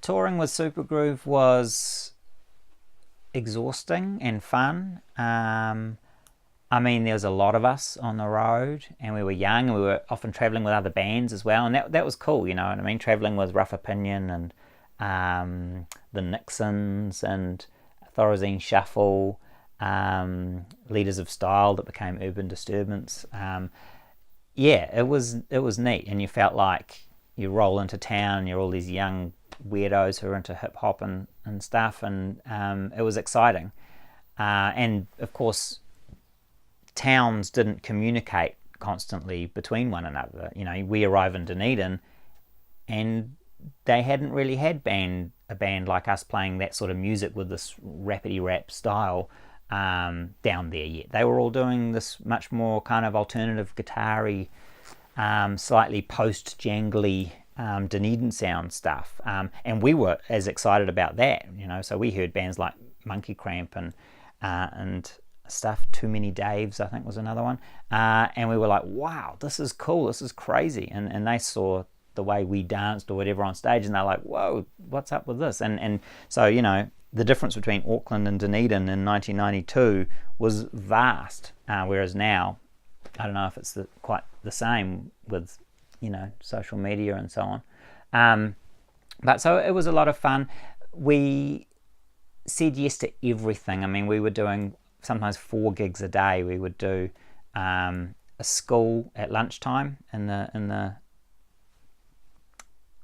touring with Supergroove was exhausting and fun. I mean, there was a lot of us on the road, and we were young, and we were often travelling with other bands as well, and that was cool, you know what I mean? Travelling with Rough Opinion and the Nixons and Thorazine Shuffle, Leaders of Style that became Urban Disturbance. Yeah, it was neat, and you felt like you roll into town and you're all these young weirdos who are into hip hop and stuff, and it was exciting. And of course, towns didn't communicate constantly between one another. You know, we arrive in Dunedin, and they hadn't really had a band like us playing that sort of music with this rapidy rap style down there yet. They were all doing this much more kind of alternative guitar-y, slightly post-jangly Dunedin sound stuff, and we were as excited about that, you know. So we heard bands like Monkey Cramp and stuff. Too Many Daves, I think, was another one, and we were like, wow, this is cool, this is crazy. And they saw the way we danced or whatever on stage, and they're like, whoa, what's up with this? And so, you know, the difference between Auckland and Dunedin in 1992 was vast, whereas now, I don't know if it's quite the same with, you know, social media and so on. But so it was a lot of fun. We said yes to everything. I mean, we were doing sometimes 4 gigs a day. We would do a school at lunchtime in the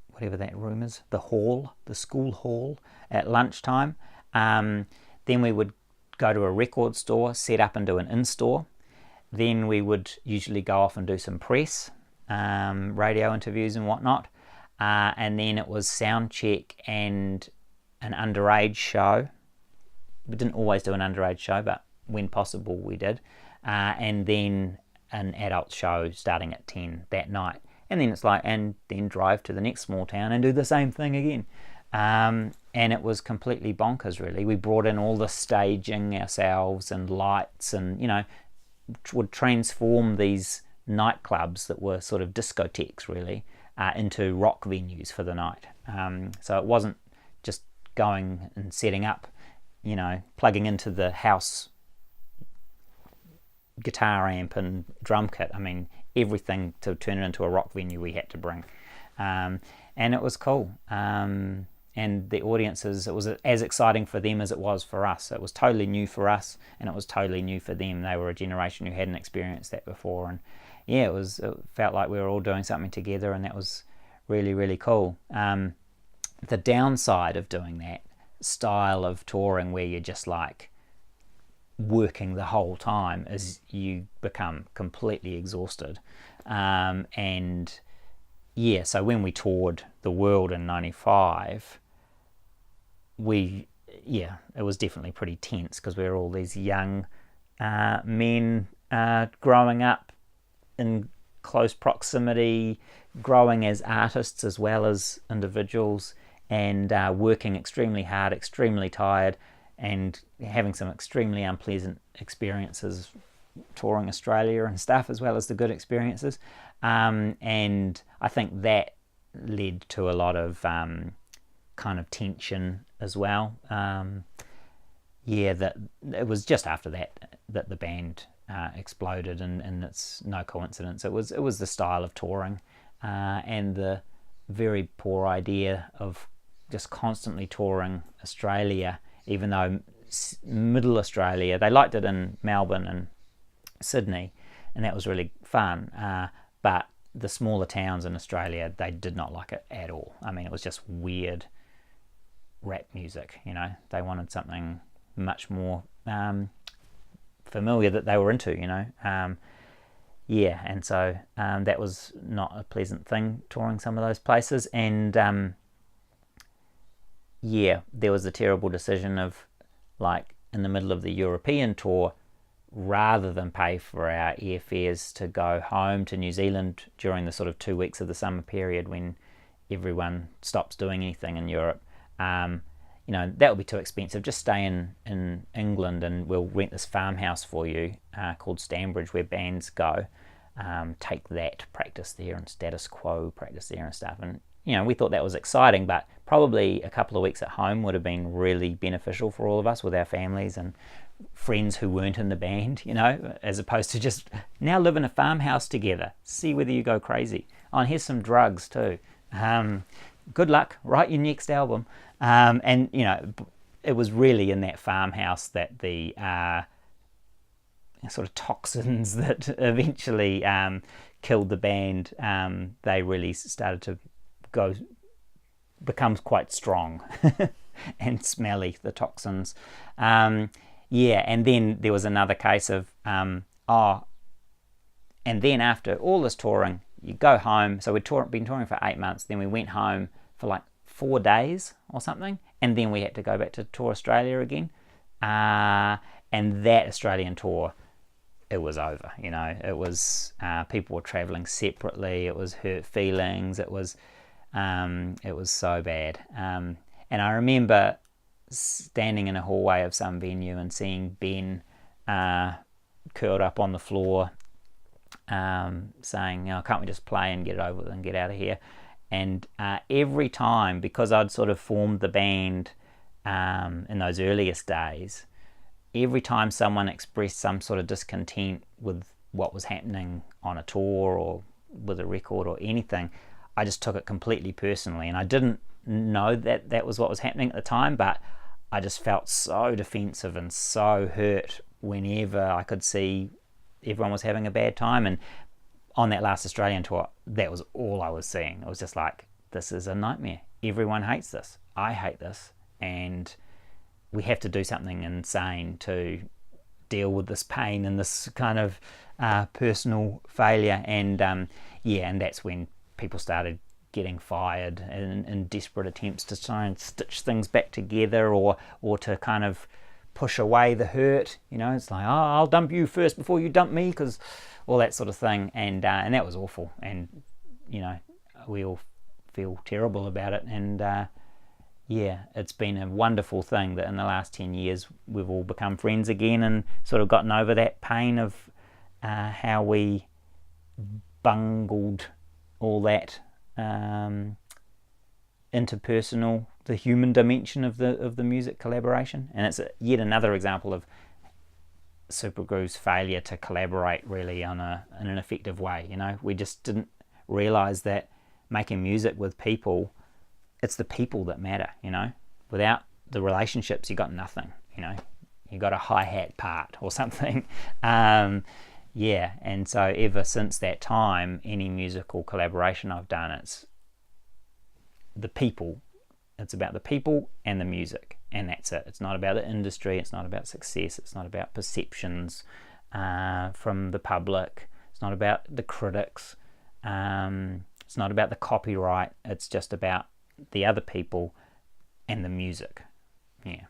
whatever that room is, the school hall at lunchtime. Then we would go to a record store, set up and do an in-store. Then we would usually go off and do some press, radio interviews and whatnot. And then it was sound check and an underage show. We didn't always do an underage show, but when possible we did. And then an adult show starting at 10 that night. And then it's like, and then drive to the next small town and do the same thing again. And it was completely bonkers, really. We brought in all the staging ourselves and lights, and, you know, would transform these nightclubs that were sort of discotheques, really, into rock venues for the night. So it wasn't just going and setting up, you know, plugging into the house guitar amp and drum kit. I mean, everything to turn it into a rock venue we had to bring. And it was cool. And the audiences, it was as exciting for them as it was for us. It was totally new for us, and it was totally new for them. They were a generation who hadn't experienced that before. And yeah, it felt like we were all doing something together, and that was really, really cool. The downside of doing that style of touring, where you're just like working the whole time, is you become completely exhausted. And yeah, so when we toured the world in 95, it was definitely pretty tense, because we were all these young men growing up in close proximity, growing as artists as well as individuals, and working extremely hard, extremely tired, and having some extremely unpleasant experiences touring Australia and stuff, as well as the good experiences. And I think that led to a lot of kind of tension as well. That it was just after that the band exploded, and it's no coincidence. It was the style of touring, and the very poor idea of just constantly touring Australia, even though middle Australia, they liked it in Melbourne and Sydney, and that was really fun. But the smaller towns in Australia, they did not like it at all. I mean, it was just weird rap music, you know. They wanted something much more familiar that they were into, you know. And so that was not a pleasant thing, touring some of those places. And there was a terrible decision of, like, in the middle of the European tour, rather than pay for our airfares to go home to New Zealand during the sort of 2 weeks of the summer period when everyone stops doing anything in Europe, you know, that would be too expensive. Just stay in England, and we'll rent this farmhouse for you called Stanbridge, where bands go. Take that, practice there, and Status Quo, practice there and stuff. And we thought that was exciting, but probably a couple of weeks at home would have been really beneficial for all of us with our families and friends who weren't in the band, as opposed to just now live in a farmhouse together, see whether you go crazy. Oh, and here's some drugs too. Good luck, write your next album. And it was really in that farmhouse that the sort of toxins that eventually killed the band, they really started to become quite strong and smelly, the toxins. And then there was another case of, and then after all this touring, you go home. So we'd been touring for 8 months, then we went home for like 4 days or something, and then we had to go back to tour Australia again. And that Australian tour, it was over. It was people were traveling separately. It was hurt feelings. It was so bad. And I remember standing in a hallway of some venue and seeing Ben curled up on the floor, saying, can't we just play and get it over with and get out of here? And every time, because I'd sort of formed the band in those earliest days, every time someone expressed some sort of discontent with what was happening on a tour or with a record or anything, I just took it completely personally. And I didn't know that was what was happening at the time, but I just felt so defensive and so hurt whenever I could see everyone was having a bad time. And on that last Australian tour, that was all I was seeing. It was just like, this is a nightmare. Everyone hates this. I hate this. And we have to do something insane to deal with this pain and this kind of personal failure. And and that's when people started getting fired in desperate attempts to try and stitch things back together or to kind of push away the hurt. It's like, I'll dump you first before you dump me, because all that sort of thing. And that was awful. And we all feel terrible about it. And it's been a wonderful thing that in the last 10 years we've all become friends again and sort of gotten over that pain of how we bungled all that interpersonal, the human dimension of the music collaboration. And it's yet another example of Supergroove's failure to collaborate really in an effective way. We just didn't realize that making music with people, it's the people that matter. Without the relationships, you got nothing. You got a hi-hat part or something. And so ever since that time, any musical collaboration I've done, it's the people. It's about the people and the music, and that's it. It's not about the industry. It's not about success. It's not about perceptions from the public. It's not about the critics. It's not about the copyright. It's just about the other people and the music. Yeah.